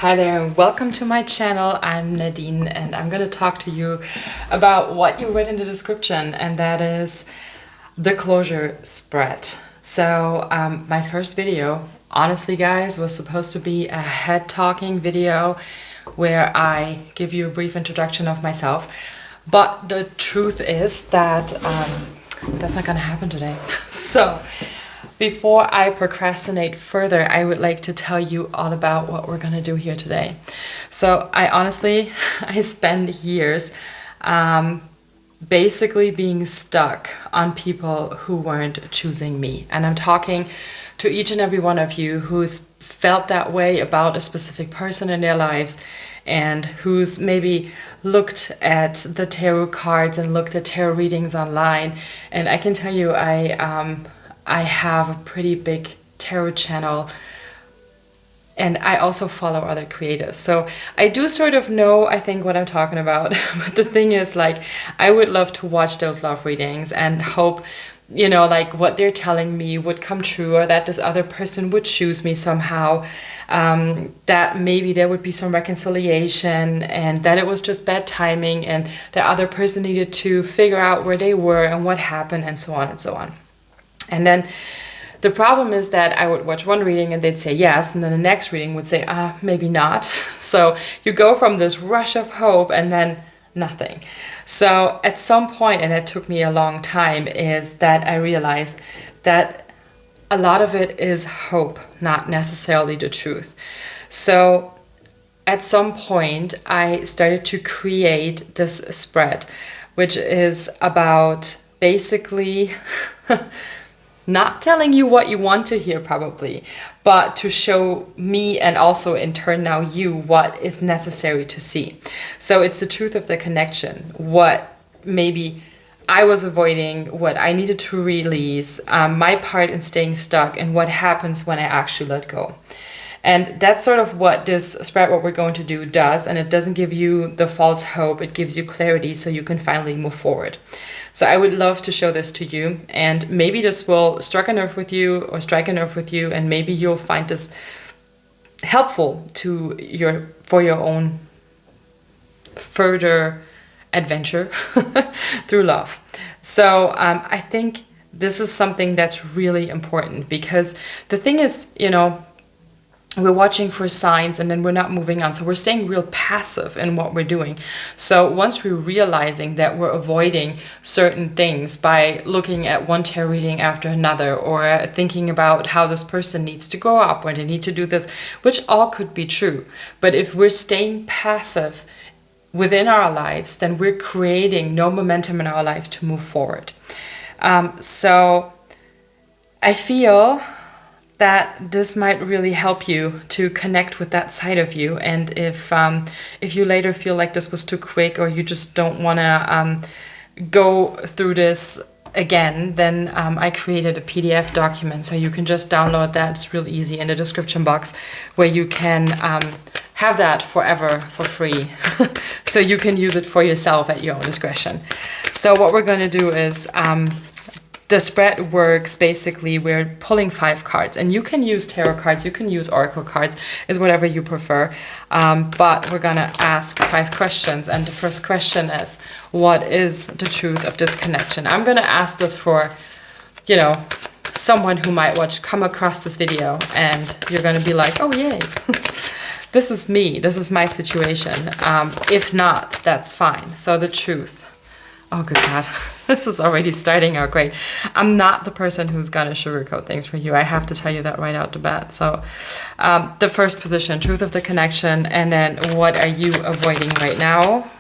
Hi there and welcome to my channel. I'm Nadine and I'm going to talk to you about what you read in the description, and that is the closure spread. So my first video, honestly guys, was supposed to be a head talking video where I give you a brief introduction of myself, but the truth is that that's not going to happen today. So before I procrastinate further, I would like to tell you all about what we're going to do here today. So I spent years basically being stuck on people who weren't choosing me. And I'm talking to each and every one of you who's felt that way about a specific person in their lives and who's maybe looked at the tarot cards and looked at tarot readings online. And I can tell you, I have a pretty big tarot channel and I also follow other creators. So I do sort of know, I think, what I'm talking about. But the thing is, like, I would love to watch those love readings and hope, you know, like what they're telling me would come true, or that this other person would choose me somehow, that maybe there would be some reconciliation and that it was just bad timing and the other person needed to figure out where they were and what happened and so on and so on. And then the problem is that I would watch one reading and they'd say yes, and then the next reading would say, maybe not. So you go from this rush of hope and then nothing. So at some point, and it took me a long time, is that I realized that a lot of it is hope, not necessarily the truth. So at some point, I started to create this spread, which is about basically not telling you what you want to hear probably, but to show me and also in turn now you what is necessary to see. So it's the truth of the connection, what maybe I was avoiding, what I needed to release, my part in staying stuck, and what happens when I actually let go. And that's sort of what this spread, what we're going to do, does. And it doesn't give you the false hope, it gives you clarity so you can finally move forward. So I would love to show this to you, and maybe this will strike a nerve with you, and maybe you'll find this helpful for your own further adventure through love. So I think this is something that's really important, because the thing is, you know, we're watching for signs and then we're not moving on. So we're staying real passive in what we're doing. So once we're realizing that we're avoiding certain things by looking at one tarot reading after another, or thinking about how this person needs to grow up or they need to do this, which all could be true. But if we're staying passive within our lives, then we're creating no momentum in our life to move forward. So I feel that this might really help you to connect with that side of you. And if you later feel like this was too quick, or you just don't want to go through this again, then I created a PDF document, so you can just download that. It's real easy in the description box, where you can have that forever for free. So you can use it for yourself at your own discretion. So what we're going to do is the spread works basically, we're pulling 5 cards, and you can use tarot cards, you can use oracle cards, is whatever you prefer. But we're gonna ask 5 questions, and the first question is, what is the truth of this connection? I'm gonna ask this for, you know, someone who might come across this video, and you're gonna be like, oh yay, this is me, this is my situation. If not, that's fine. So the truth. Oh, good God, this is already starting out great. I'm not the person who's going to sugarcoat things for you. I have to tell you that right out the bat. So the first position, truth of the connection, and then what are you avoiding right now?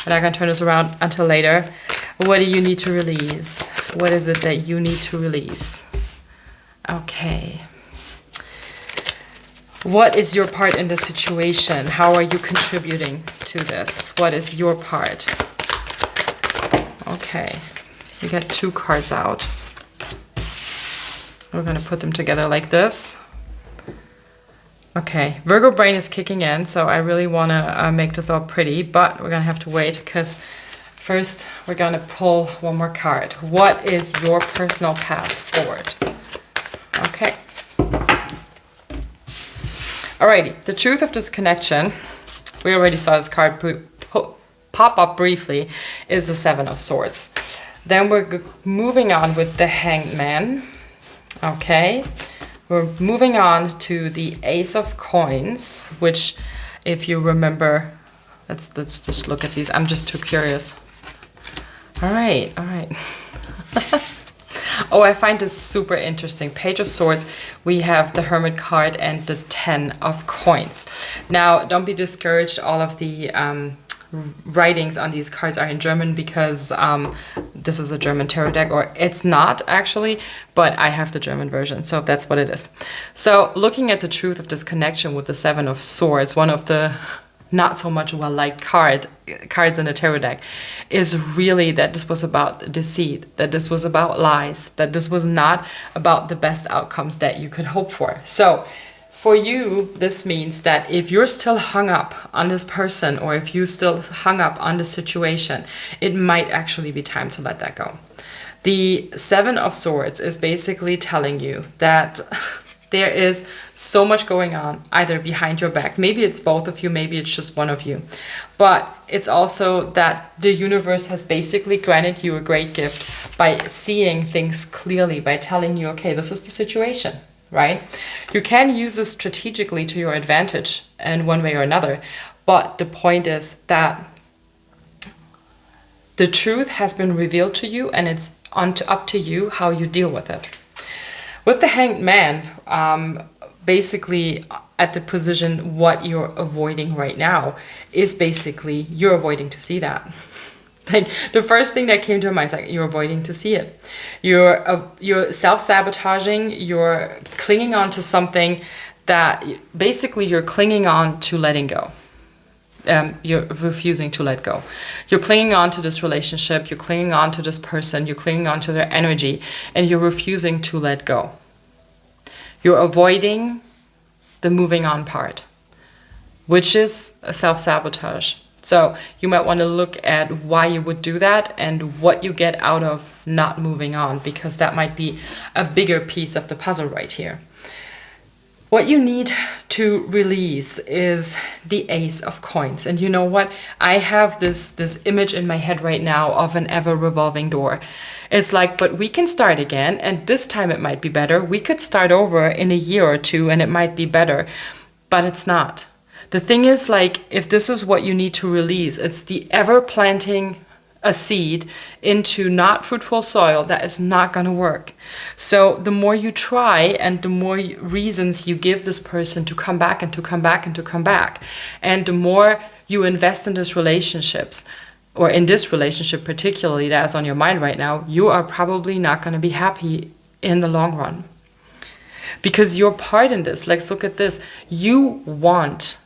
I'm not going to turn this around until later. What do you need to release? What is it that you need to release? Okay. What is your part in the situation? How are you contributing to this? What is your part? Okay, you get 2 cards out. We're going to put them together like this. Okay, Virgo brain is kicking in, so I really want to make this all pretty, but we're going to have to wait, because first we're going to pull one more card. What is your personal path forward? Okay. Alrighty, the truth of this connection, we already saw this card pop up briefly, is the Seven of Swords. Then we're moving on with the Hanged Man. Okay, we're moving on to the Ace of Coins, which, if you remember, let's just look at these. I'm just too curious. All right. Oh, I find this super interesting. Page of Swords, we have the Hermit card and the 10 of Coins. Now, don't be discouraged. All of the writings on these cards are in German because this is a German tarot deck, or it's not actually, but I have the German version, so that's what it is. So looking at the truth of this connection with the Seven of Swords, one of the not so much well-liked cards in the tarot deck, is really that this was about deceit, that this was about lies, that this was not about the best outcomes that you could hope for. So for you, this means that if you're still hung up on this person, or if you still hung up on the situation, it might actually be time to let that go. The Seven of Swords is basically telling you that there is so much going on either behind your back. Maybe it's both of you, maybe it's just one of you. But it's also that the universe has basically granted you a great gift by seeing things clearly, by telling you, okay, this is the situation, right? You can use this strategically to your advantage in one way or another. But the point is that the truth has been revealed to you, and it's up to you how you deal with it. With the Hanged Man, basically at the position, what you're avoiding right now is basically you're avoiding to see that. Like the first thing that came to my mind is like you're avoiding to see it. You're self-sabotaging. You're clinging on to something that basically you're clinging on to letting go. You're refusing to let go. You're clinging on to this relationship, you're clinging on to this person, you're clinging on to their energy, and you're refusing to let go. You're avoiding the moving on part, which is a self-sabotage. So you might want to look at why you would do that and what you get out of not moving on, because that might be a bigger piece of the puzzle right here. What you need to release is the Ace of Coins. And you know what? I have this image in my head right now of an ever-revolving door. It's like, but we can start again, and this time it might be better. We could start over in a year or two, and it might be better. But it's not. The thing is, like, if this is what you need to release, it's the ever-planting a seed into not fruitful soil that is not going to work. So the more you try and the more reasons you give this person to come back and to come back and to come back, and the more you invest in these relationships, or in this relationship particularly that is on your mind right now, you are probably not going to be happy in the long run. Because your part in this, let's look at this, you want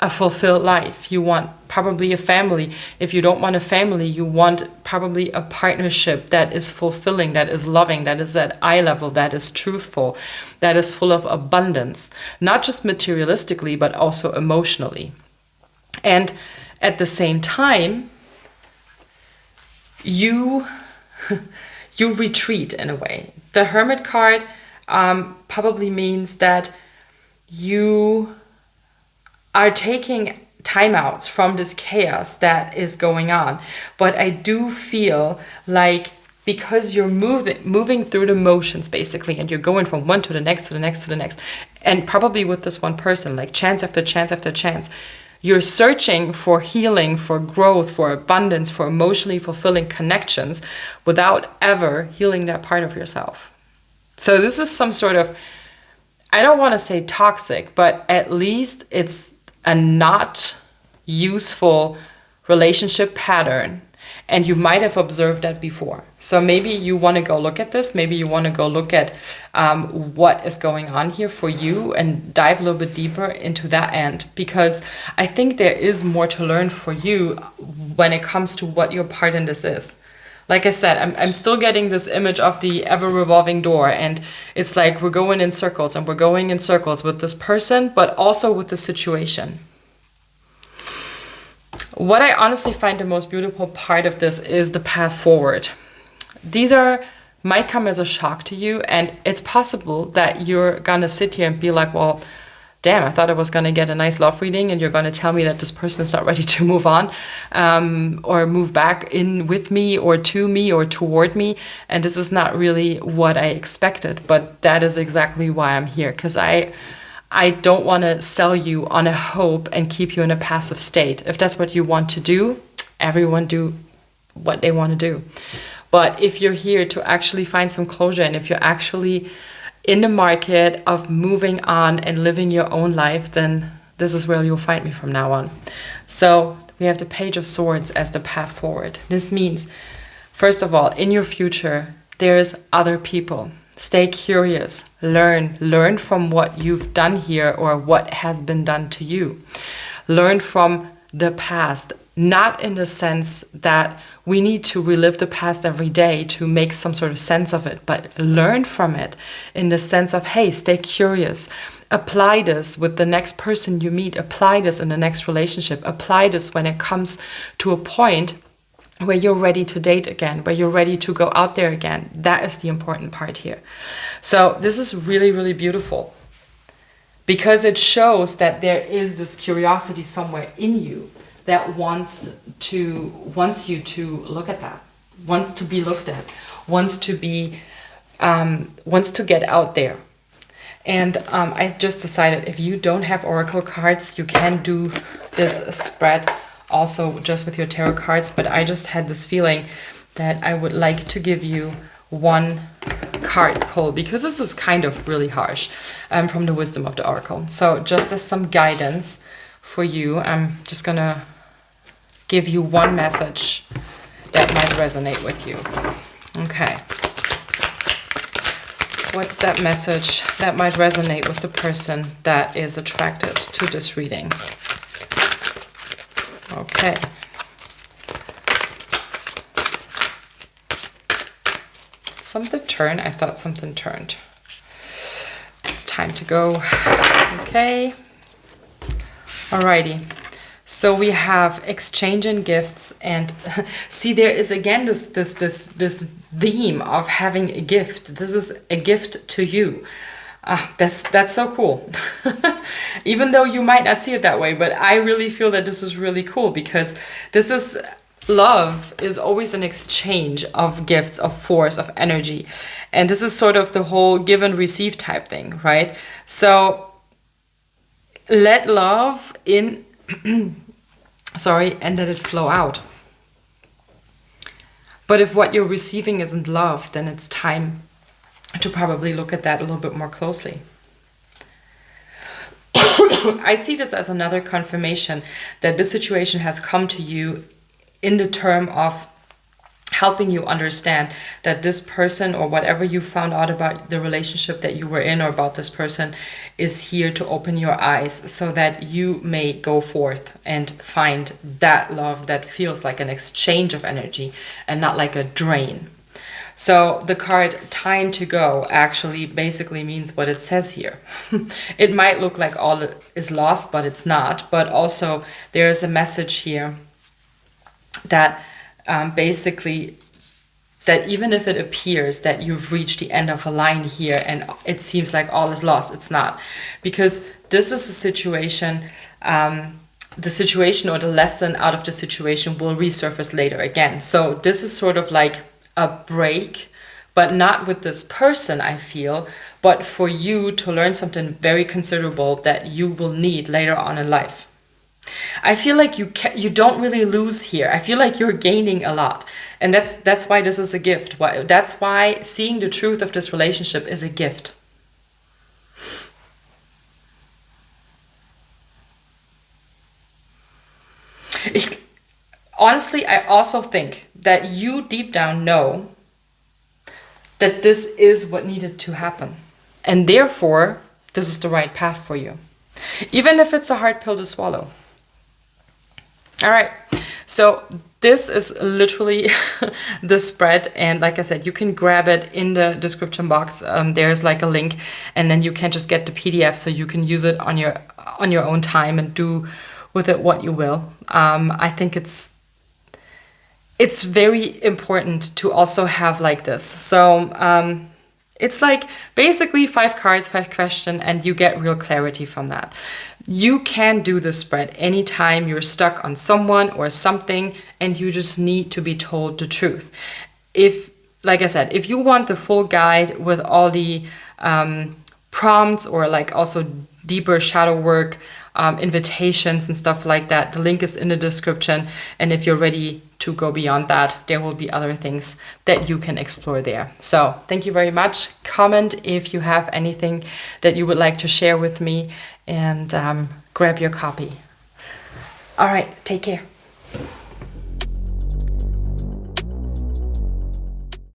a fulfilled life. You want probably a family. If you don't want a family, you want probably a partnership that is fulfilling, that is loving, that is at eye level, that is truthful, that is full of abundance, not just materialistically, but also emotionally. And at the same time, you retreat in a way. The Hermit card probably means that you are taking timeouts from this chaos that is going on. But I do feel like because you're moving through the motions basically, and you're going from one to the next, to the next, to the next, and probably with this one person, like chance after chance after chance, you're searching for healing, for growth, for abundance, for emotionally fulfilling connections without ever healing that part of yourself. So this is some sort of, I don't want to say toxic, but at least it's a not useful relationship pattern, and you might have observed that before. So maybe you want to go look at this, maybe you want to go look at what is going on here for you and dive a little bit deeper into that end, because I think there is more to learn for you when it comes to what your part in this is. Like I said, I'm still getting this image of the ever-revolving door, and it's like we're going in circles and we're going in circles with this person, but also with the situation. What I honestly find the most beautiful part of this is the path forward. These might come as a shock to you, and it's possible that you're gonna sit here and be like, well, damn, I thought I was going to get a nice love reading and you're going to tell me that this person is not ready to move on, or move back in with me or to me or toward me. And this is not really what I expected, but that is exactly why I'm here. Because I don't want to sell you on a hope and keep you in a passive state. If that's what you want to do, everyone do what they want to do. But if you're here to actually find some closure, and if you're actually in the market of moving on and living your own life, then this is where you'll find me from now on. So we have the Page of Swords as the path forward. This means, first of all, in your future, there's other people. Stay curious, learn from what you've done here or what has been done to you. Learn from the past, not in the sense that we need to relive the past every day to make some sort of sense of it, but learn from it in the sense of, hey, stay curious. Apply this with the next person you meet. Apply this in the next relationship. Apply this when it comes to a point where you're ready to date again, where you're ready to go out there again. That is the important part here. So this is really, really beautiful, because it shows that there is this curiosity somewhere in you that wants you to look at that, wants to be looked at, wants to get out there. And I just decided, if you don't have oracle cards, you can do this spread also just with your tarot cards. But I just had this feeling that I would like to give you one card pull, because this is kind of really harsh, from the wisdom of the oracle. So just as some guidance for you, I'm just gonna give you one message that might resonate with you. Okay. What's that message that might resonate with the person that is attracted to this reading? Okay. Something turned. I thought something turned. It's time to go. Okay. Alrighty. So we have exchanging gifts, and see, there is again this theme of having a gift. This is a gift to you. That's so cool. Even though you might not see it that way, but I really feel that this is really cool, because this is love is always an exchange of gifts, of force, of energy. And this is sort of the whole give and receive type thing, right? So let love in, and let it flow out. But if what you're receiving isn't love, then it's time to probably look at that a little bit more closely. I see this as another confirmation that this situation has come to you in the term of helping you understand that this person, or whatever you found out about the relationship that you were in or about this person, is here to open your eyes so that you may go forth and find that love that feels like an exchange of energy and not like a drain. So the card time to go actually basically means what it says here. It might look like all is lost, but it's not. But also there is a message here that basically, that even if it appears that you've reached the end of a line here and it seems like all is lost, it's not. Because this is a situation, the situation or the lesson out of the situation will resurface later again. So this is sort of like a break, but not with this person, I feel, but for you to learn something very considerable that you will need later on in life. I feel like you don't really lose here. I feel like you're gaining a lot. And that's why this is a gift. That's why seeing the truth of this relationship is a gift. Honestly, I also think that you deep down know that this is what needed to happen. And therefore, this is the right path for you. Even if it's a hard pill to swallow. All right, so this is literally the spread, and like I said, you can grab it in the description box. There's like a link, and then you can just get the PDF so you can use it on your own time and do with it what you will. I think it's very important to also have like this. So It's like basically 5 cards, 5 questions, and you get real clarity from that. You can do the spread anytime you're stuck on someone or something and you just need to be told the truth. If, like I said, if you want the full guide with all the prompts or like also deeper shadow work, invitations and stuff like that, the link is in the description. And if you're ready to go beyond that, there will be other things that you can explore there. So thank you very much. Comment if you have anything that you would like to share with me, and grab your copy. All right, take care.